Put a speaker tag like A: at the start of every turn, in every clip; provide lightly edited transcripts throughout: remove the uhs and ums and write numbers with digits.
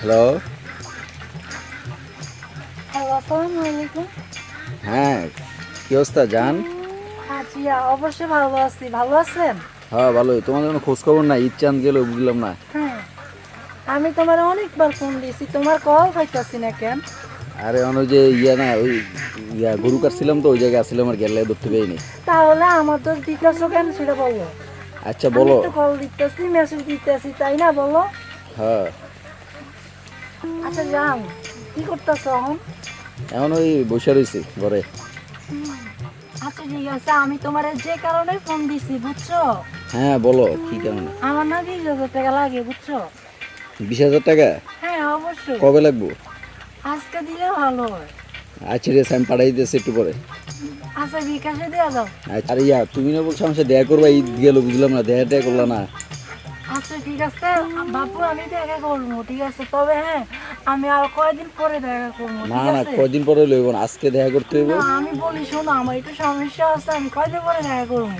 A: Hello.
B: আসসালামু আলাইকুম।
A: হ্যাঁ, কি অবস্থা জান?
B: জি অবশ্যই ভালো আছি। ভালো আছেন?
A: হ্যাঁ ভালোই। তোমাদের কোনো খোঁজ খবর নাই, ঈদ চাঁদ গেল বুঝলাম না।
B: হ্যাঁ, আমি তোমার অনেকবার ফোন দিয়েছি, তোমার কল পাইতাছি না কেন?
A: আরে ওই যে না ওই গরু কাটছিলাম তো, ওই জায়গায় আসছিলাম আর গেলে ধরতে পারিনি।
B: তাহলে আমার তো দিতেছো কেন সেটা বলো।
A: আচ্ছা
B: আমি
A: বলো।
B: তো কল দিতেছি, মেসেজ দিতেছি, তাই না? বলো।
A: হ্যাঁ,
B: আচ্ছা জান, কি করতেছো এখন?
A: এখন ওই বসে রয়েছি ঘরে।
B: আচ্ছা ঠিক আছে, আমি তোমার যে কারণে ফোন দিছি বুঝছো।
A: হ্যাঁ বলো, কি কারণে?
B: আমার না 20,000 টাকা লাগে বুঝছো।
A: 20,000 টাকা?
B: হ্যাঁ অবশ্যই।
A: কবে লাগবো?
B: আজকে দিলে ভালো হয়।
A: আচ্ছা ঠিক আছে, আমি পাঠাই দিতেছি একটু পরে।
B: আচ্ছা বিকাশে দেওয়া যাও।
A: আচ্ছা, আরে তুমি না বলছো আমার সাথে দেখা করবা, ঈদ গেল বুঝলাম না, দেখা টেয়া করলা না।
B: আচ্ছা ঠিক আছে বাপু, আমি দেখা করবো ঠিক আছে, তবে হ্যাঁ আমি আর কয়দিন পরে দেখা করবো
A: না
B: ঠিক
A: না,
B: আছে।
A: কয়দিন পরে লইব না, আজকে দেখা করতে হইব।
B: না আমি বলি শোনো, আমার একটু সমস্যা আছে, আমি কয়দিন পরে দেখা করবো।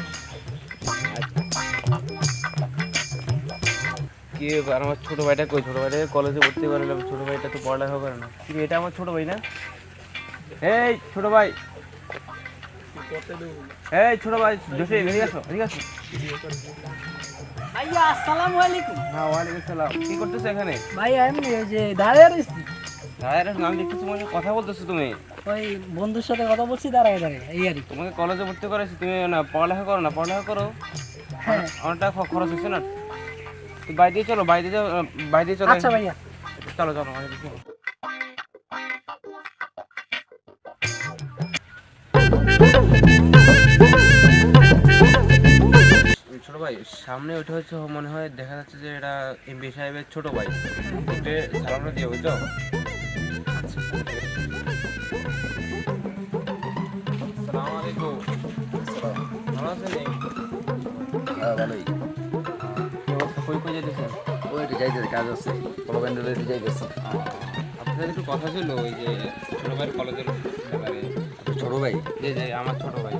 C: কি ব্যাপার, আমার ছোট ভাইটা কই? ছোট ভাইটা কলেজে ভর্তি করালাম, ছোট ভাইটা তো পড়ালেখা করে না। কি রে, এটা আমার ছোট ভাই না? এই ছোট ভাই, এই ছোট ভাই, জোসে এদিকে আসো, এদিকে আসো।
B: ভাইয়া আসসালামু আলাইকুম।
C: হ্যাঁ ওয়ালাইকুম সালাম। কি করতেছো এখানে?
B: ভাইয়া এমনি ওই যে দাঁড়িয়ে রয়েছি,
C: আরে আমি দেখতেছি মনে হয় কথা বলতেছো তুমি।
B: ওই বন্ধুর সাথে কথা বলছি দাঁড়ায় দাঁড়িয়ে, এই আর কি।
C: তোমাকে কলেজে ভর্তি করেছি, তুমি না পড়ালেখা করো না? পড়ালেখা করো,
B: হ্যাঁ
C: অনেক টাকা খরচ হচ্ছে না? তুই বাইরে দিয়ে চলো, বাইরে দিয়ে বাইরে দিয়ে চলো।
B: আচ্ছা ভাইয়া।
C: চলো চলো বাইরে দিয়ে চলো। ছোট ভাই, সামনে ওইটা হচ্ছে মনে হয়, দেখা যাচ্ছে যে এটা এমপি সাহেবের ছোট ভাই। ওকে সালামটা দিয়ে বুঝছো। আসসালামু আলাইকুম। ভালো আছেন?
A: হ্যাঁ ভালোই।
C: কি অবস্থা, কই কই যেতেছেন?
A: ওই একটু যাইতেছে, কাজ আছে, বড় ব্যান্ডেলে একটু যাইতেছে।
C: আপনাদের একটু কথা ছিল ওই যে ছোট ভাইয়ের কলেজের ব্যাপারে।
A: ছোট ভাই?
C: যে আমার ছোট ভাই,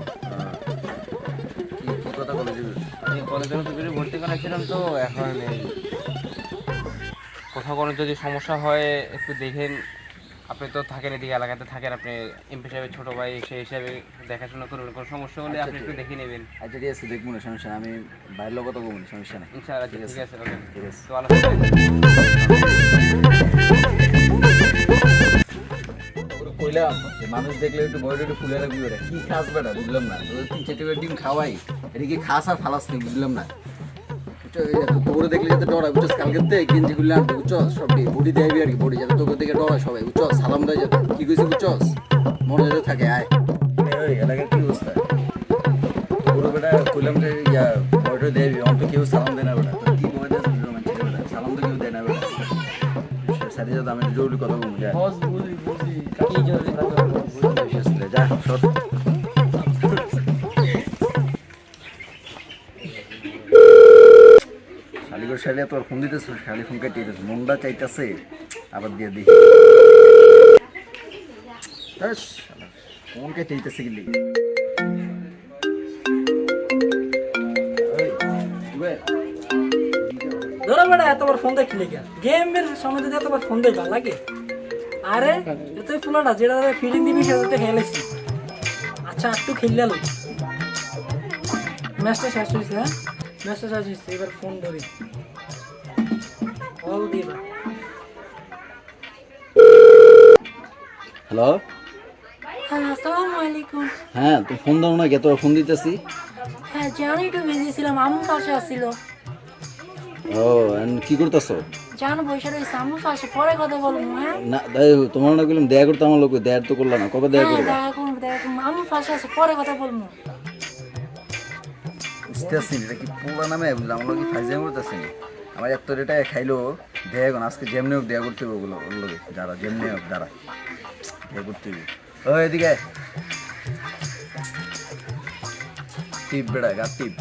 A: কি কি কথা বলে দিবি?
C: আমি কলেজের ভিতরে ভর্তি করাইছিলাম, তো এখন এই কোথাও কোনো যদি সমস্যা হয় একটু দেখেন। আপনি তো থাকেন এদিকে এলাকাতে থাকেন, আপনি এমপি সাহেবের ছোটো ভাই, সেই হিসাবে দেখাশোনা করবেন। কোনো সমস্যা হলে আপনি একটু দেখে নেবেন।
A: আচ্ছা ঠিক আছে, দেখবো না, সমস্যা নেই, আমি বাইরের লোক কথা বলবো না, সমস্যা নেই।
C: ইনশাআল্লাহ ঠিক আছে। ওকে,
A: ঠিক আছে।
C: তো আল্লাহ
A: ওরে কইলাম যে মানুষ দেখলে একটু বড় একটু ফুলে রাখবি, ওরা কি খাস বেটা বুঝলাম না, তোদের 3-4 করে ডিম খাওয়াই, এটা কি খাস আর ফালাস নেই বুঝলাম না। তোকে দেখলে যাতে ডরায় বুঝছস, কালকে থেকে গেঞ্জি গুলো আনতে বুঝছস, সব বডি দেবি আর কি, বডি যাতে তোকে দেখে ডরায় সবাই বুঝছস, সালাম দেয় যাতে, কি কইছি বুঝছস, মনে যাতে থাকে। আয় ওই এলাকার কি অবস্থা? পুরো বেটা কইলাম যে বড় দেবি, অন্ত কেউ সালাম দেয় না বেটা, তোর কি বলে দেয় বুঝলাম না, ছেলে বেটা সালাম তো কেউ দেয় না বেটা। সাথে যাতে আমি জরুরি কথা বলবো, যা
C: কি জরুরি কথা বলবো?
A: যা সর। শালিগর শালি তোর ফোন দিতেছ, শালি ফোন কাটিয়ে দিতেছ, মনটা চাইতেছে আবার দিয়ে দিই। ফোন কেটে দিতেছে কি লিখে?
B: ধরো বেটা, এতবার ফোন দেখলি কেন? গেমের সময় যদি এতবার ফোন দেখবা লাগে? আরে তুই ফুলাটা যেটা ফিলিং দিবি সেটা তো খেলেছি। আচ্ছা একটু খেললে আলো, ম্যাচটা শেষ হয়েছে। হ্যাঁ ম্যাচটা শেষ হয়েছে, এবার ফোন ধরি, কল দিবা।
A: হ্যালো।
B: হ্যাঁ আসসালামু আলাইকুম।
A: হ্যাঁ তুই ফোন দাও না, এত ফোন দিতেছি।
B: হ্যাঁ জানি একটু বিজি ছিলাম, আম্মু পাশে আসছিল।
A: ও কি করতেছো?
B: জানো বসে রয়েছে, আম্মু পাশে, পরে কথা বলবো। হ্যাঁ
A: না তোমার না বললাম দেখা করতে, আমার লোক দেখা তো করলাম না, কবে দেখা
B: হ্যাঁ
A: করবো?
B: দেখা করবো, দেখা করবো, আম্মু পাশে আছে, পরে কথা বলবো।
A: বুঝতেছি এটা কি পুরা নামে বুঝলাম, আমার লোক ফাইজাম করতেছি না, আমার এত রেটা খাইলো দেখা কোন আজকে যেমনি হোক দেখা করতে হবে, ওগুলো ওর লোকে যারা যেমনি হোক যারা দেখা করতে হবে। ও এদিকে টিপ বেড়া গা টিপ।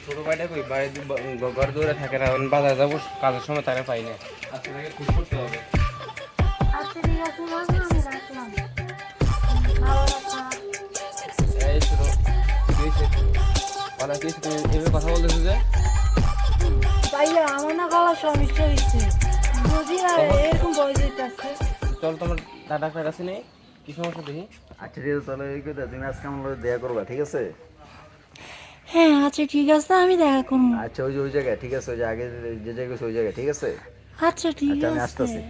C: ছোট ভাইটা কই? বাইরে ঘর দৌড়ে থাকে না, বাজার যাবো কাজের সময় তাকে পাই না। আজকে থেকে খুব করতে হবে।
B: আচ্ছা
D: ঠিক আছে বাবা, আমি রাখলাম। ভালো রাখা।
C: এই ছোট কি হয়েছে? বলা কি হয়েছে? তুমি এভাবে কথা বলতেছো যে?
D: ভাইয়া আমার না গলার সমস্যা হচ্ছে, বুঝি না এরকম বয়স হইতেছে।
C: চল তোমার ডাক্তার কাছে নেই, কি সমস্যা দেখি।
A: আচ্ছা ঠিক আছে, তাহলে এই কথা তুমি আজকে আমার লগে দেখা করবা, ঠিক আছে?
D: হ্যাঁ আচ্ছা ঠিক আছে, আমি দেখা করবো।
A: আচ্ছা ওই জায়গায়, ঠিক আছে, ওই যে আগে যে জায়গায় গেছো ওই জায়গায়, ঠিক আছে?
D: আচ্ছা ঠিক
A: আচ্ছা আমি
D: আছে।
A: আসতেছি।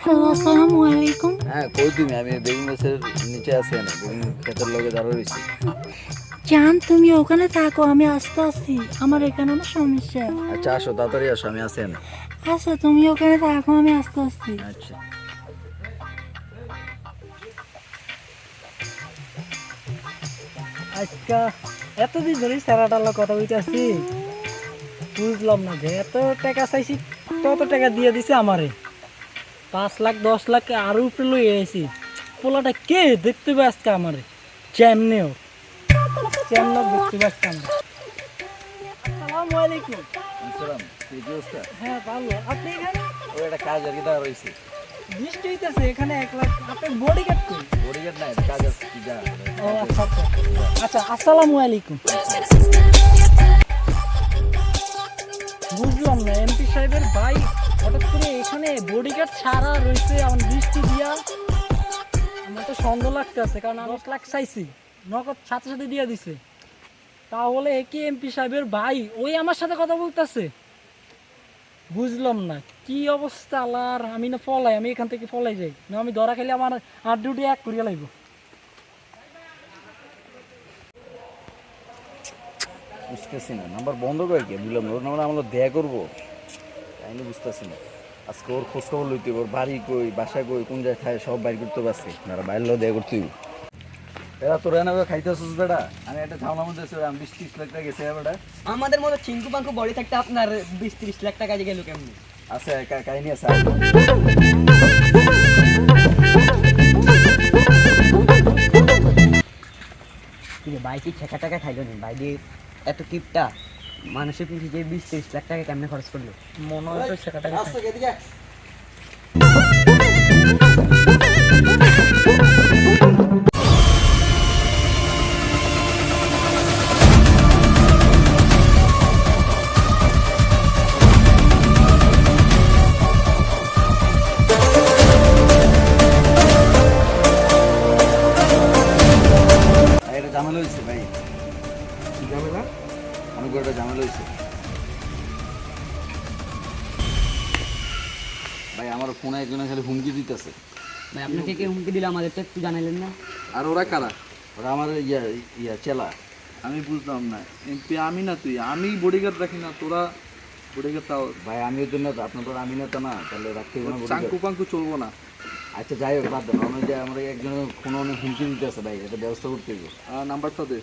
D: হ্যালো আসসালামু আলাইকুম।
A: হ্যাঁ কই তুমি? আমি বেগুন গাছের নিচে আছি, না বেগুন ক্ষেতের লগে দাঁড়া রয়েছি।
D: জান তুমি ওখানে থাকো, আমি আসতে আসছি, আমার এখানে না সমস্যা।
A: আচ্ছা আসো, তাড়াতাড়ি আসো, আমি আছি না।
D: আচ্ছা তুমি ওখানে থাকো, আমি আসতে আসছি।
A: আচ্ছা
B: আজকা এতদিন ধরে স্যারাটার কথা বলতেছি, বুঝলাম না যে এত টাকা চাইছি তত টাকা দিয়ে দিছে আমারে, 5 লাখ 10 লাখ আরো উপরে লই এসেছি। পোলাটা কে দেখতে পাই আজকে আমারে, চেমনেও দেখতে পাই আজকে আমারে। আসসালামু আলাইকুম।
A: আসসালাম, কি অবস্থা?
B: হ্যাঁ ভালো, আপনি এখানে?
A: ওই একটা কাজ আর কি দাঁড়া রয়েছে।
B: বৃষ্টি হইতেছে এখানে 1 লাখ, আপনার বডি গার্ড কই?
A: বডিগার্ড নাই, কাজ আছে, কি যা।
B: ও আচ্ছা আচ্ছা আচ্ছা, আসসালামু আলাইকুম। বুঝলাম না এমপি সাহেবের ভাই হঠাৎ করে এখানে বডিগার্ড ছাড়া রয়েছে, আমার বৃষ্টি দিয়া আমার তো সন্দেহ লাগতেছে, কারণ আমি 10 লাখ চাইছি, নগদ সাথে সাথে দিয়ে দিছে। তাহলে কি এমপি সাহেবের ভাই ওই আমার সাথে কথা বলতেছে? বুঝলাম না কি অবস্থা আলার। আমি না ফলাই, আমি এখান থেকে ফলাই যাই না, আমি ধরা খেলে আমার আর ডিউটি এক করিয়া লাগবো।
A: বুঝতেছি না, নাম্বার বন্ধ করে কে বুঝলাম না, ওর নাম্বার আমরা দেখা করবো তাইলে বুঝতেছি না। আজকে ওর খোঁজ খবর লইতে হবে, ওর বাড়ি কই, বাসা কই, কোন জায়গায় থাকে সব বাইর করতে পারছি না, বাইরে লোক দেখা করতে হইব। এরা তোর এনে খাইতে আসছিস বেটা? আমি একটা ঝামেলার মধ্যে আছি, আমি 20-30 লাখ টাকা গেছে বেটা।
E: আমাদের মতো চিঙ্কু পাঙ্কু বডি থাকতে আপনার 20-30 লাখ টাকা গেল কেমনি?
A: আছে কাহিনী আছে।
E: ঠিক আছে, ভাই কি ছেঁকা টাকা খাইলো নি? ভাই দিয়ে এত টিপটা মানুষের পিছিয়ে যে 20-30 লাখ টাকা কেমনে খরচ করলো?
B: মনে হয় তো সেটা
A: একটা ঝামেলা হয়েছে ভাই। কি ঝামেলা? আমি একটা ঝামেলা হয়েছে ভাই, আমার ফোনে একজনের খালি হুমকি দিতেছে।
E: ভাই আপনাকে কে হুমকি দিল আমাদের তো একটু জানাইলেন না?
A: আর ওরা কারা? ওরা আমার চেলা।
F: আমি বুঝলাম না, এমপি আমি না তুই, আমি বডিগার্ড রাখি না, তোরা বডিগার্ড তাও
A: ভাই আমিও তো না, আপনার তো আমি না তো না, তাহলে রাখতে হবে না bodyguard?
F: চাঙ্কু পাঙ্কু চলবো না।
A: আচ্ছা যাই হোক, বাদ দেন, আমার যে আমরা একজনের ফোনে অনেক হুমকি দিতেছে ভাই, এটা ব্যবস্থা করতে হবে।
F: নাম্বারটা দে।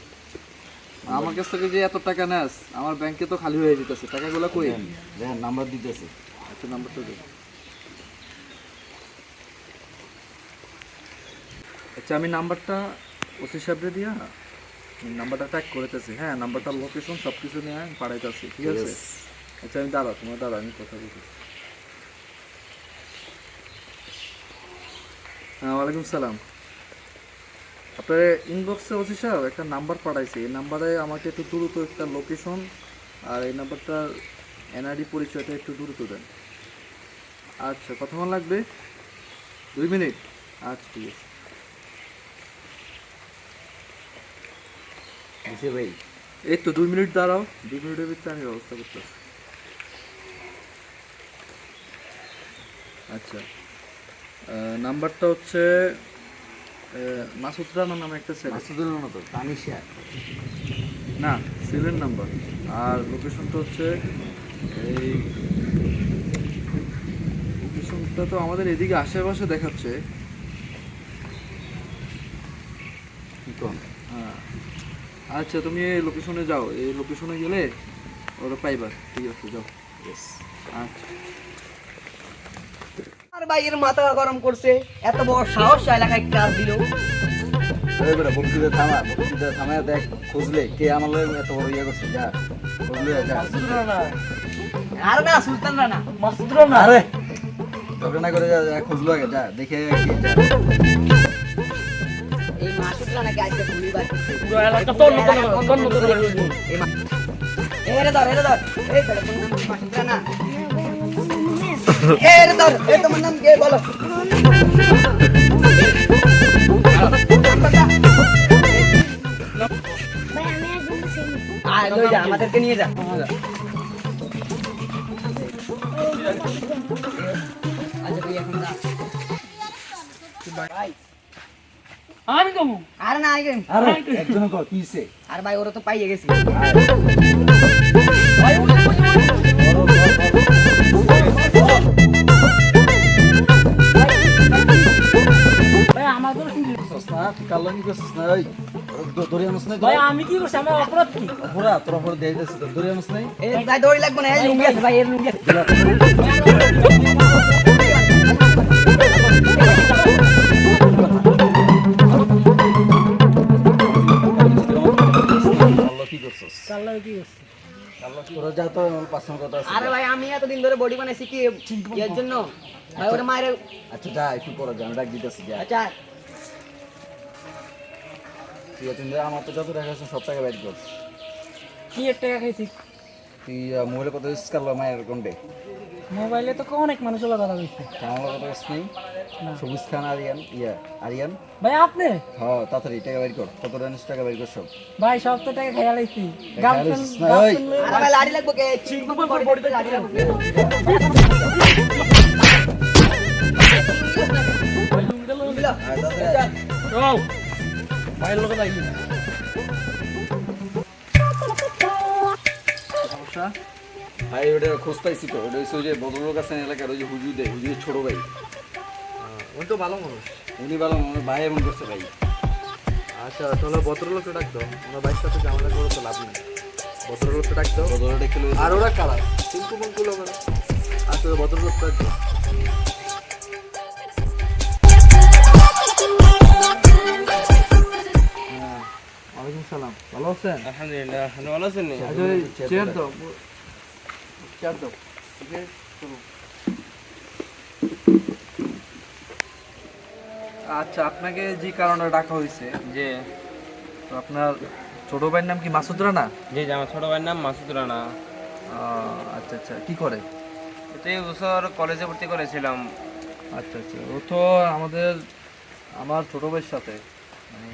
F: আমার কাছ থেকে যে এত টাকা নেস, আমার ব্যাংকে তো খালি হয়ে যেতেছে, টাকাগুলো কই?
A: দেখেন নাম্বার দিতেছে।
F: আচ্ছা নাম্বারটা দে। আচ্ছা আমি নাম্বারটা ওসি সাহেবরে দিয়া নাম্বারটা ট্যাগ করেতেছি। হ্যাঁ নাম্বারটা লোকেশন সব কিছু নিয়ে আমি পাঠাইতেছি, ঠিক আছে? আচ্ছা আমি তোমার দাঁড়া, আমি কথা বলতেছি। হ্যাঁ ওয়ালাইকুম সালাম। আপনার ইনবক্সে ওসি সাহেব একটা নাম্বার পাঠাইছি, এই নাম্বারে আমাকে একটু দ্রুত একটা লোকেশন আর এই নাম্বারটার এনআইডি পরিচয়টা একটু দ্রুত দেন। আচ্ছা কতক্ষণ লাগবে? 2 মিনিট? আচ্ছা ঠিক আছে।
A: বুঝছে ভাই?
F: এই তো 2 মিনিট দাঁড়াও, 2 মিনিটের ভিতরে আমি ব্যবস্থা করতেছি। আচ্ছা নাম্বারটা হচ্ছে মাসুদ রানা নামে একটা ছেলে।
A: মাসুদুল না তো, তানিশা।
F: না সিলের নাম্বার। আর লোকেশনটা হচ্ছে এই লোকেশনটা তো আমাদের এদিকে আশেপাশে দেখাচ্ছে।
A: কি কোন?
F: হ্যাঁ আচ্ছা তুমি এই লোকেশনে যাও, এই লোকেশনে গেলে ওরা পাইবা, ঠিক আছে যাও। আচ্ছা
E: আর ভাইয়ের মাথা গরম করছে, এত বড় সাহস এলাকায় কাজ দিল।
A: ওই বেটা বক্তৃতা থামায় দেখ, খুঁজলে কে আমার লগে এত বড় ইয়ে করছে, যা খুঁজলে যা।
E: আর না সুলতান রানা
B: মাসুদ রানা
A: আরে ঝগড়া না করে যা, যা খোঁজলো আগে যা দেখে কি যা।
E: এই মাসুদ রানাকে আজকে গুলি বার করছে
B: পুরো এলাকা তন্ন তন্ন করে
E: এই এরে ধর এই বেটা তোমার নাম কি মাসুদ রানা এরে ধর এই তোমার নাম কে বলো
D: ভাই আমি একদম চিনি
E: আয় লই যা আমাদেরকে নিয়ে যা আচ্ছা তুই এখন যা ভাই
B: আমি কমু
E: আর না আগে
A: আরে একজন কো কিছে
E: আর ভাই ওরা তো পাইয়ে গেছি
B: ভাই আমার তো শুনছি
A: সস্তা কালো কি করছিস না ওই দড়ি আনছ না
B: ভাই আমি কি করছি আমার অপরাধ কি
A: পুরা তোর উপর দিয়ে দিছিস দড়ি আনছ না
E: এই ভাই দড়ি লাগবে না এই লুঙ্গি আছে ভাই এর লুঙ্গি আছে
A: কালো কি করছিস
B: কাল্লা কি করছি
A: তোরা যা তো আমার পাঁচশো কথা আছে
E: আরে ভাই আমি এতদিন ধরে বডি বানাইছি কি এর জন্য ভাই ওরে মায়ের
A: আচ্ছা যা একটু পরে যা আমি ডাক দিতেছি যা
E: আচ্ছা
A: তুই তুমি আমার তো যত টাকা আছে সব টাকা বাইর কর
B: কি এক টাকা খাইছি
A: তুই মোবাইলে কত ইউজ করলো মায়ের কোনটে
B: মোবাইলে তো অনেক মানুষ ওলা দাঁড়া হয়েছে
A: আমার কত ইউজ নেই সবুজ খান আরিয়ান আরিয়ান
B: ভাই আপনি
A: হ্যাঁ তাড়াতাড়ি টাকা বাইর কর কত টাকা বাইর কর সব
B: ভাই সব তো টাকা খাইয়া লাইছি
A: খাইয়া লাইছিস না, ওই।
E: আরে ভাই লাড়ি লাগবে কে ঠিক উপর বডিতে লাড়ি লাগবে
B: ভাইয়ের লোক লাগি
F: সমস্যা
A: ভাই ওটা খোঁজ পাইছি তো ওটা হচ্ছে ওই যে বদলোক আছে এলাকার ওই যে হুজুরের ছোট ভাই
F: উনি তো ভালো মানুষ
A: উনি ভালো আমার ভাই এমন করছে ভাই
F: আচ্ছা তাহলে ভদ্রলোককে ডাক দাও ওনার বাইক সাথে ঝামেলা করে তো লাভ নেই ভদ্রলোককে ডাক দাও
A: বদলটা খেলে
F: আর ওরা কারা কিন্তু কোনগুলো লোক ওরা আচ্ছা ভদ্রলোককে ডাক দাও ওয়ালাইকুম সালাম ভালো আছেন
C: আলহামদুলিল্লাহ আপনি ভালো আছেন নি?
F: আচ্ছা চেয়ার দাও চেয়ার দাও ঠিক আছে চলো আচ্ছা আপনাকে যে কারণে ডাকা হয়েছে
C: যে
F: তো আপনার ছোট ভাইয়ের নাম কি মাসুদ রানা
C: যে আমার ছোট ভাইয়ের নাম মাসুদ রানা
F: আচ্ছা আচ্ছা কি করে
C: তো এই বছর কলেজে ভর্তি করেছিলাম।
F: আচ্ছা আচ্ছা ও তো আমার ছোট ভাইয়ের সাথে মানে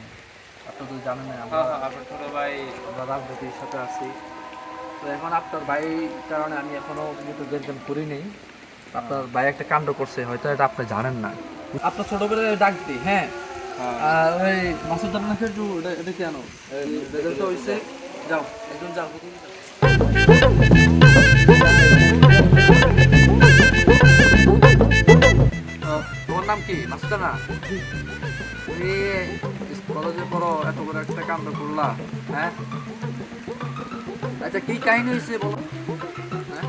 F: আপনার তো জানেন না আমরা
C: আপনার ছোট ভাই
F: আমরা রাজনীতির সাথে আছি তো এখন আপনার ভাই কারণে আমি এখনো কিন্তু দেখবেন করিনি আপনার ভাই একটা কাণ্ড করছে হয়তো এটা আপনি জানেন না আপনার ছোট করে ডাক দিই হ্যাঁ আর ওই মাসুদ রানাকে একটু এটা কেন রেজাল্ট হয়েছে যাও একজন যাও তোমার নাম কি মাসুদ রানা তুমি কলেজে পড়ো এত বড় একটা কাণ্ড করলা হ্যাঁ আচ্ছা কি কাহিনী হয়েছে বলো হ্যাঁ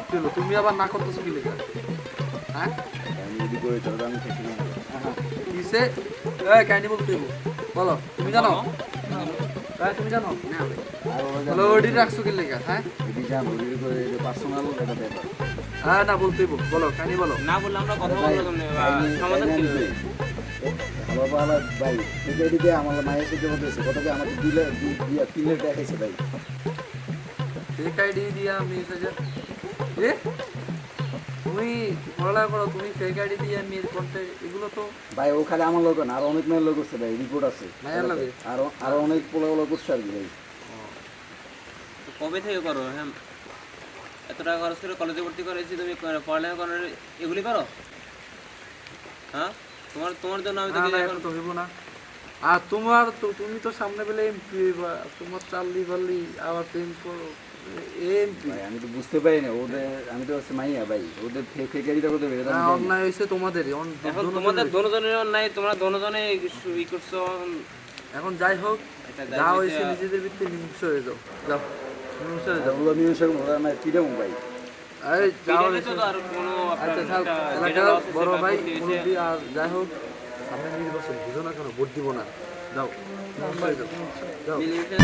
F: কি হলো? তুমি আবার না করতেছো কি লেখা হ্যাঁ
A: আমি যদি করে চলো আমি খেতে নেবো
F: কিসে এই কাহিনী বলতে হইবো। বলো তুমি জানো হ্যাঁ তুমি জানো বলো ওডি রাখছো কি লেখা হ্যাঁ
A: যদি যান ওই করে পার্সোনাল এটা ব্যাপার
F: হ্যাঁ না বলতে হইবো বলো কাহিনী বলো
C: না বললে আমরা কথা বলবো কেমনে সমাধান কি হবে?
A: বাবা আমার ভাই এটা দিকে আমার মায়ের সাথে বলতেছে কত কি আমাকে দিলে দিয়া তিলের দেখাইছে ভাই
F: ফেক আইডি দিয়া মেয়ে এ তুমি পড়ালেখা করো তুমি ফেক আইডি দিয়া মেয়ের করতে এগুলো তো
A: ভাই ও খালি আমার লোক না আর অনেক মেয়ের লোক করছে ভাই রিপোর্ট আছে
F: মায়ের লাগে
A: আরো অনেক পোলা করছে আর কি ভাই
C: তো কবে থেকে করো? হ্যাঁ এত টাকা খরচ করে কলেজে ভর্তি করেছি, তুমি পড়ালেখা করার এগুলি করো? হ্যাঁ তোমার তোমার জন্য আমি তো
F: না,
C: কিছু
F: না,
C: এখন
F: এখন তো হইব না আর তোমার তো তুমি তো সামনে পেলে এমপি হইবা তোমার চাললি বাল্লি আবার প্রেম করো এমপি
A: ভাই আমি তো বুঝতে পারি না ওদের আমি তো হচ্ছে মাইয়া ভাই ওদের ফেকারিটা করতে পারি
F: না অন্যায় হয়েছে তোমাদেরই
C: এখন তোমাদের দোনোজনের অন্যায়, তোমরা দোনোজনে ই করছো।
F: এখন যাই হোক
C: এটা
F: যা হয়েছে নিজেদের ভিত্তি নিমিষ হয়ে যাও যাও নিমিষ হয়ে যাও
A: ওগুলো নিয়ে সব ওরা না কিরম ভাই
F: এই যা
C: বিয়ে
F: হয়েছে
C: হয়েছে তো আর কোনো
F: আচ্ছা থাক
C: একটা যেটা
F: এলাকার
C: loss হয়েছে
F: বড়
C: বা
F: ভাই
C: ক্ষতি হয়েছে।
F: মুরব্বী আর যাই হোক সামনে নির্বাচন বুঝো না কেন ভোট দিব না যাও নিমিষ হয়ে যাও যাও
C: মিলেমিশে